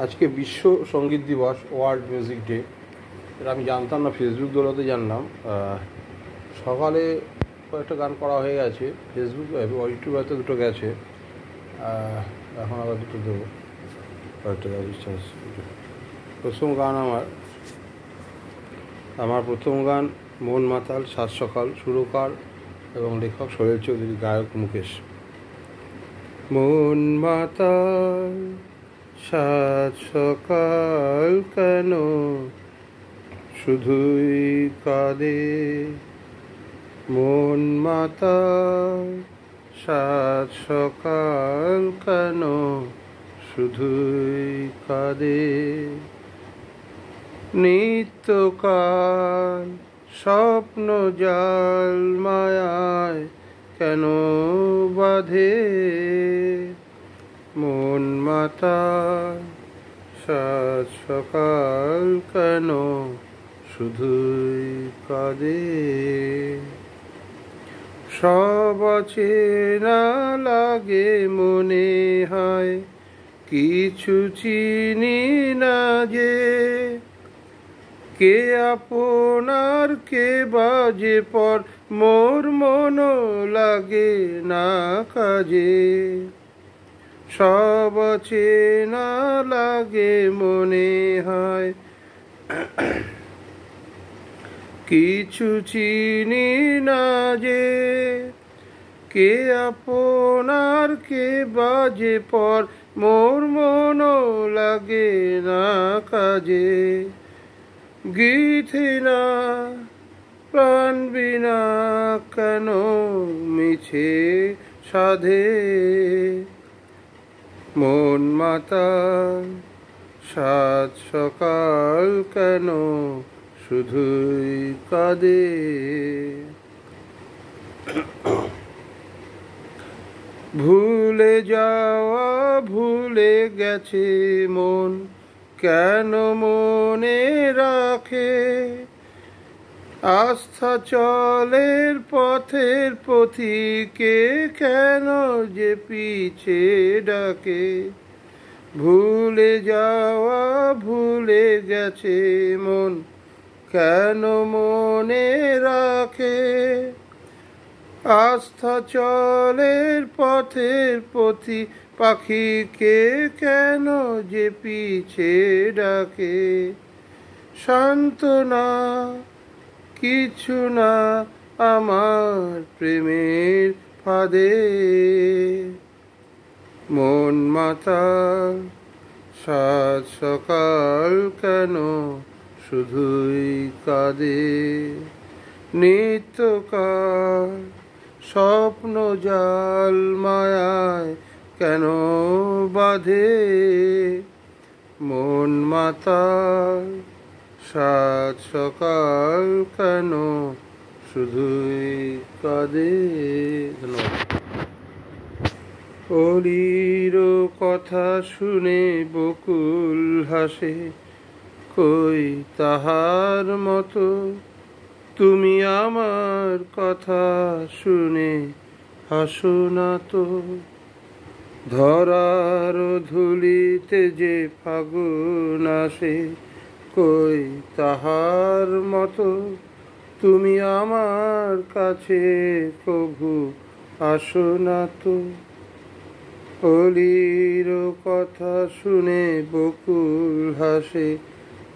আজকে বিশ্ব সঙ্গীত দিবস, ওয়ার্ল্ড মিউজিক ডে। এটা আমি জানতাম না, ফেসবুক দৌলতে জানলাম। সকালে কয়েকটা গান করা হয়ে গেছে, ফেসবুক ইউটিউবে হয়তো দুটো গেছে, এখন আবার দুটো দেবো। কয়েকটা ইচ্ছা আছে। প্রথম গান আমার প্রথম গান মন মাতাল সাত সকাল, সুরকার এবং লেখক সোহেল চৌধুরী, গায়ক মুকেশ। মন মাতাল সাত সকাল কেন শুধুই কাঁদে, মন মাতাল সাত সকাল কেন শুধুই কাঁদে, নিত্যকাল স্বপ্ন জাল মায়ায় কেন বাঁধে, মন মাতাল সাত সকাল কেন শুধুই কাঁদে। সব অচেনা লাগে মনে হয়, কিছু চিনি না যে, কে আপনার কে বাজে পর, মোর মন লাগে না কাজে। সব চেনা লাগে মনে হয়, কিছু চিনি না যে, কে আপনার কে বাজে পর, মোর মন লাগে না কাজে। গীথি না প্রাণ বিনা কেন মিছে সাধে, মন মাতাল সাত সকাল কেন শুধুই কাঁদে। ভুলে যাওয়া ভুলে গেছে মন, কেন মনে রাখে, আস্থা চলের পথের পথিকে কেন যে পিছে ডাকে। ভুলে যাওয়া ভুলে গেছে মন, কেন মনে রাখে, আস্থা চলের পথের পথি পাখিকে কেন যে পিছে ডাকে। সান্ত্বনা কিছু না আমার প্রেমের ফাঁদে, মন মাতাল সাত সকাল কেন শুধুই কাঁদে, নিত্যকাল স্বপ্ন জাল মায়ায় কেন বাঁধে, মন মাতাল সাত সকাল কেন শুধুই কাঁদে। ধন্যবাদ। অলির কথা শুনে বকুল হাসে, কই তাহার মতো তুমি আমার কথা শুনে হাসো না তো। ধরার ধুলিতে যে ফাগুন আসে, কই তাহার মতো তুমি আমার কাছে কভু আসো না তো। অলির কথা শুনে বকুল হাসে,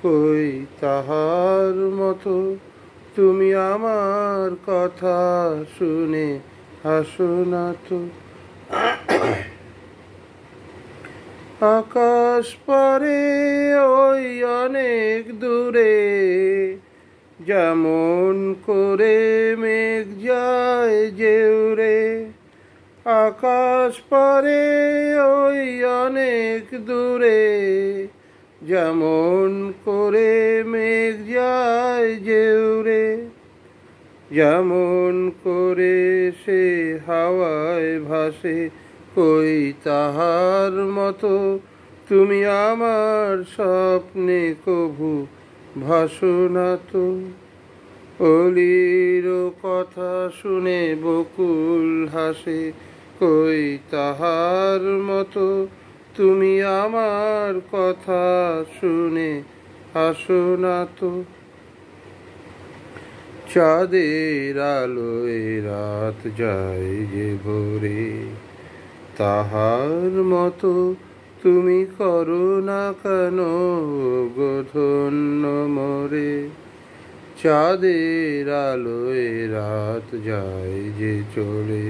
কই তাহার মতো তুমি আমার কথা শুনে হাসো না তো। আকাশ পারে ওই অনেক দূরে, যেমন করে মেঘ যায় যে উড়ে। আকাশ পারে ওই অনেক দূরে, যেমন করে মেঘ যায় যে উড়ে। যেমন করে সে হাওয়ায় ভাসে, কই তাহার মতো তুমি আমার স্বপ্নে কভু ভাসো না তো। অলির কথা শুনে বকুল হাসে, কই তাহার মতো তুমি আমার কথা শুনে হাসো না তো। চাঁদের আলোয় রাত যায় যে ভোরে, তাহার মতো তুমি করো না কেন গো ধন্য মোরে। চাঁদের আলোয় রাত যায় যে চলে,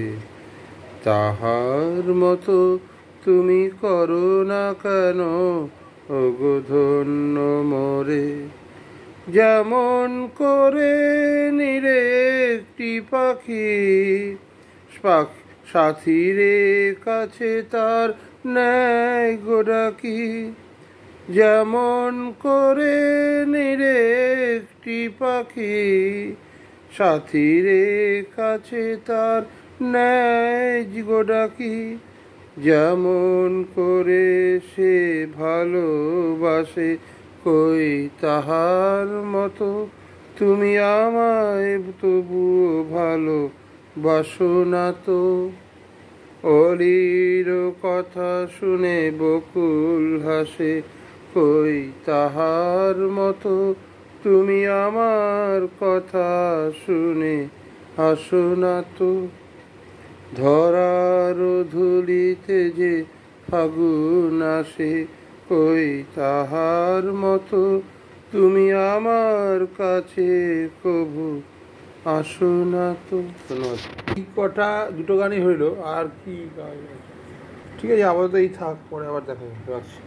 তাহার মতো তুমি করো না কেন গো ধন্য মোরে। যেমন করে নিরে একটি পাখি সাথীরে কাছে তার নেয় গো ডাকি। যেমন করে নিরে একটি পাখি সাথীরে কাছে তার নেয় গো ডাকি। যেমন করে সে ভালোবাসে কই তাহার মতো তুমি আমায় তবুও ভালোবাসো না তো। অলির কথা শুনে বকুল হাসে কই তাহার মতো তুমি আমার কথা শুনে হাসো না তো। ধরার ধুলিতে যে ফাগুন আসে কই তাহার মতো তুমি আমার কাছে কবু আসো না তো। ধন্যবাদ। এই কটা দুটো গানই হইলো, আর কি গান? ঠিক আছে, আপাতত এই থাক, পরে আবার দেখা যাবে। রাখছি।